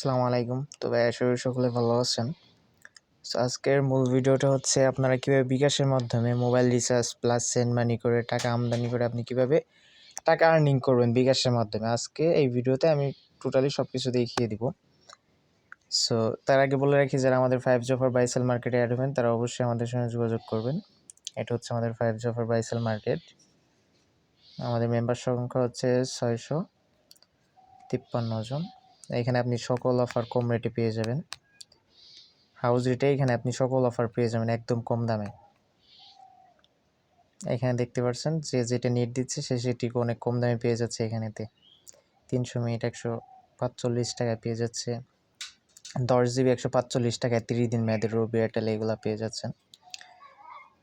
আসসালামু আলাইকুম। তো ভাই আশা করি সকলে ভালো আছেন। সো আজকের মূল ভিডিওটা হচ্ছে আপনারা কীভাবে বিকাশের মাধ্যমে mobile recharge plus send money করে টাকা আমদানি করে আপনি কীভাবে টাকা আর্নিং করবেন বিকাশের মাধ্যমে। আজকে এই ভিডিওতে আমি টোটালি সব কিছু দেখিয়ে দিব। সো তার আগে বলে রাখি, যারা আমাদের 5G অফার বাই সেল মার্কেটে অ্যাড হবেন তারা অবশ্যই আমাদের সঙ্গে যোগাযোগ করবেন। এটা হচ্ছে আমাদের 5G offer by cell market. আমাদের মেম্বার সংখ্যা হচ্ছে 653 জন। এখানে আপনি সকল অফার কম রেটে পেয়ে যাবেন। হাউস রেটে এখানে আপনি সকল অফার পেয়ে যাবেন একদম কম দামে। এখানে দেখতে পাচ্ছেন যে যেটা নেট দিচ্ছে সেটিকে অনেক কম দামে পেয়ে যাচ্ছে। এখানেতে 300 মিনিট 145 টাকায় পেয়ে যাচ্ছে, 10 জিবি 145 টাকায় 30 দিন মেয়াদের রবি এয়ারটেল এগুলো পেয়ে যাচ্ছেন।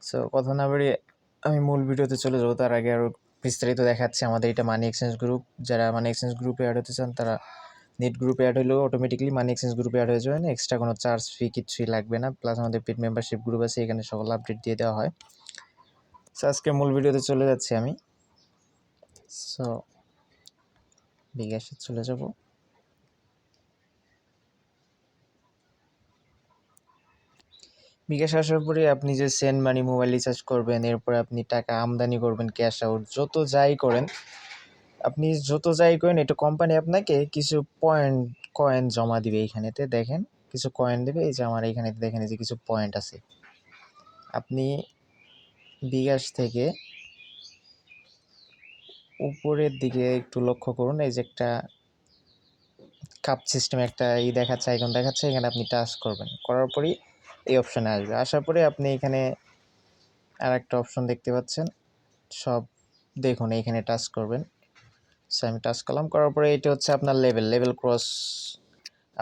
সো কথা না বাড়িয়ে আমি মূল ভিডিওতে চলে যাবো। তার আগে আরও বিস্তারিত দেখাচ্ছি। আমাদের এটা মানি এক্সচেঞ্জ গ্রুপ। যারা মানি এক্সচেঞ্জ গ্রুপে অ্যাড হতে চান তারা নেট গ্রুপে অ্যাড হলেও অটোমেটিকলি মানি এক্সচেঞ্জ গ্রুপে অ্যাড হয়ে যাবেন। এক্সট্রা কোনো চার্জ ফি কিছুই লাগবে না। প্লাস আমাদের পেড মেম্বারশিপ গ্রুপ আছে, এখানে সকল আপডেট দিয়ে দেওয়া হয়। সো আজকে মূল ভিডিওতে চলে যাচ্ছি আমি। সো বিকাশে চলে যাব। বিকাশ আসার পরে আপনি যে সেন্ড মানি মোবাইল রিচার্জ করবেন, এরপরে আপনি টাকা আমদানি করবেন, ক্যাশ আউট যাই করেন এটা কোম্পানি আপনাকে কিছু কয়েন জমা দিবে। এইখানেতে দেখেন কিছু কয়েন দেবে। এই যে আমার এইখানে দেখেন এই যে কিছু পয়েন্ট আছে। আপনি বিকাশ থেকে উপরের দিকে একটু লক্ষ্য করুন, এই যে একটা কাপ সিস্টেম একটা দেখাচ্ছে, আইকন দেখাচ্ছে। এখানে আপনি টাচ করবেন, করার পরেই এই অপশানে আসবে। আসার পরে আপনি এখানে আর একটা অপশন দেখতে পাচ্ছেন, সব দেখুন এইখানে টাচ করবেন। সো আমি টাচ করলাম, করার পরে এটা হচ্ছে আপনার লেভেল ক্রস।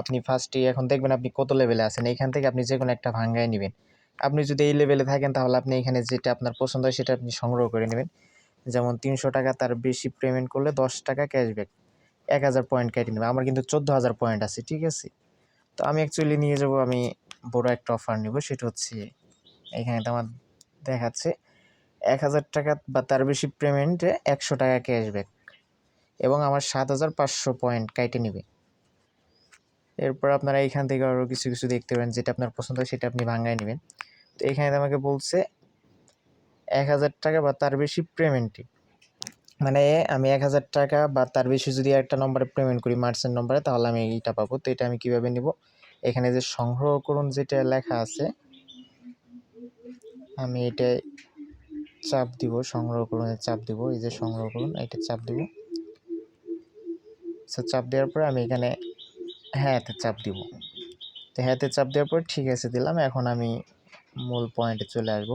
আপনি ফার্স্টে এখন দেখবেন আপনি কত লেভেলে আছেন। এইখান থেকে আপনি যে কোনো একটা ভাঙ্গায় নেবেন। আপনি যদি এই লেভেলে থাকেন তাহলে আপনি এখানে যেটা আপনার পছন্দ হয় সেটা আপনি সংগ্রহ করে নেবেন। যেমন 300 টাকা তার বেশি পেমেন্ট করলে 10 টাকা ক্যাশব্যাক, 1000 পয়েন্ট কেটে নেবে। আমার কিন্তু 14,000 পয়েন্ট আছে, ঠিক আছে। তো আমি অ্যাকচুয়ালি নিয়ে যাব, আমি বড় একটা অফার নেব। সেটা হচ্ছে এখানে তো আমার দেখাচ্ছে 1000 টাকা বা তার বেশি পেমেন্টে 100 টাকা ক্যাশব্যাক এবং আমার 7500 পয়েন্ট কেটে নেবে। এরপর আপনারা এইখান থেকে আরও কিছু কিছু দেখতে পারেন, যেটা আপনার পছন্দ হয় সেটা আপনি ভাঙায় নেবেন। তো এখানে আমাকে বলছে 1000 টাকা বা তার বেশি পেমেন্টে, মানে আমি 1000 টাকা বা তার বেশি যদি একটা নম্বরে পেমেন্ট করি মার্চেন্ট নম্বরে, তাহলে আমি এইটা পাবো। তো এটা আমি কীভাবে নেব, এখানে যে সংগ্রহ করুন যেটা লেখা আছে আমি এটা চাপ দিব, সংগ্রহ করুন চাপ দিব। এই যে সংগ্রহ করুন এটা চাপ দিব। সো চাপ দেওয়ার পরে আমি এখানে হ্যাঁতে চাপ দিব। তো হ্যাঁতে চাপ দেওয়ার পর ঠিক আছে দিলাম। এখন আমি মূল পয়েন্টে চলে আসব।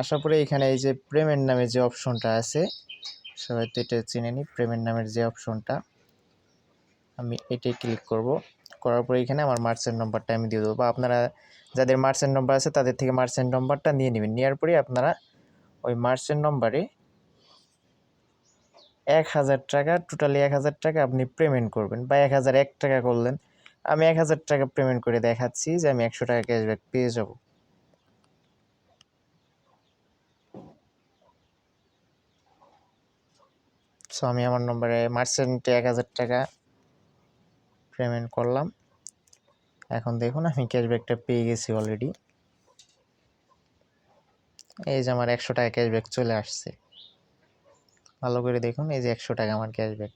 আসার পরে এখানে এই যে পেমেন্ট নামে যে অপশনটা আছে, সবাই তো এটা চিনে নিই। পেমেন্ট নামের যে অপশনটা আমি এটাই ক্লিক করব। করার পরে এখানে আমার মার্চেন্ট নম্বরটা আমি দিয়ে দেবো, বা আপনারা যাদের মার্চেন্ট নম্বর আছে তাদের থেকে মার্চেন্ট নম্বরটা নিয়ে নেবেন। নেওয়ার পরে আপনারা ওই মার্চেন্ট নম্বরে 1000 টাকা, টোটালি 1000 টাকা আপনি পেমেন্ট করবেন, বা 1001 টাকা করলেন। আমি 1000 টাকা পেমেন্ট করে দেখাচ্ছি যে আমি 100 টাকা ক্যাশব্যাক পেয়ে যাব। সো আমি আমার নম্বরে মার্চেন্টে 1000 টাকা পেমেন্ট করলাম। এখন দেখুন আমি ক্যাশব্যাকটা পেয়ে গেছি অলরেডি। এই যে আমার 100 টাকা ক্যাশব্যাক চলে আসছে। ভালো করে দেখুন, এই যে 100 টাকা আমার ক্যাশব্যাক।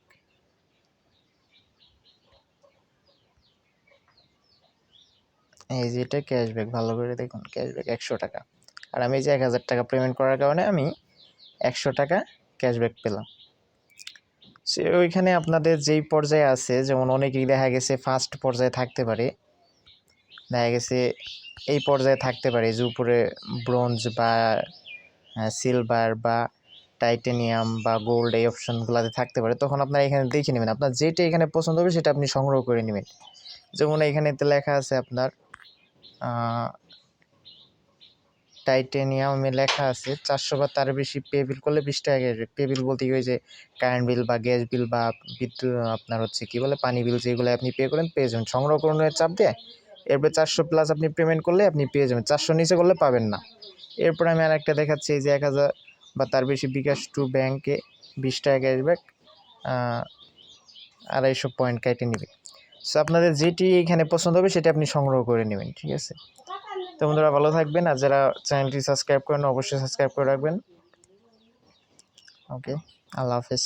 এই যে এটা ক্যাশব্যাক, ভালো করে দেখুন ক্যাশব্যাক 100 টাকা। আর আমি যে 1000 টাকা পেমেন্ট করার কারণে আমি 100 টাকা ক্যাশব্যাক পেলাম। সে ওইখানে আপনাদের যেই পর্যায়ে আছে, যেমন অনেকেই দেখা গেছে ফার্স্ট পর্যায়ে থাকতে পারে, দেখা গেছে এই পর্যায়ে থাকতে পারে যে উপরে ব্রোঞ্জ বা সিলভার বা টাইটেনিয়াম বা গোল্ড এই অপশানগুলোতে থাকতে পারে। তখন আপনারা এখানে দেখে নেবেন, আপনার যেটা এখানে পছন্দ হবে সেটা আপনি সংগ্রহ করে নেবেন। যেমন এখানেতে লেখা আছে আপনার টাইটেনিয়ামে লেখা আছে 400 বা তার বেশি পে বিল করলে 20 টাকা ক্যাশব্যাক। পে বিল বলতে ওই যে কারেন্ট বিল বা গ্যাস বিল বা বিদ্যুৎ আপনার হচ্ছে কী বলে পানি বিল, যেগুলো আপনি পে করেন পেয়ে যাবেন। সংগ্রহ করণের চাপ দিয়ে এরপরে 400 প্লাস আপনি পেমেন্ট করলে আপনি পেয়ে যাবেন, 400 নিচে করলে পাবেন না। এরপর আমি আরেকটা দেখাচ্ছি, এই যে 1000 বা তার বেশি বিকাশ টু ব্যাংকে 20 টাকা ক্যাশব্যাক, 250 পয়েন্ট কেটে নেবে। সো আপনাদের যেটি এখানে পছন্দ হবে সেটা আপনি সংগ্রহ করে নেবেন, ঠিক আছে? তো বন্ধুরা ভালো থাকবেন, আর যারা চ্যানেলটি সাবস্ক্রাইব করেন অবশ্যই সাবস্ক্রাইব করে রাখবেন। ওকে, আল্লাহ হাফেজ।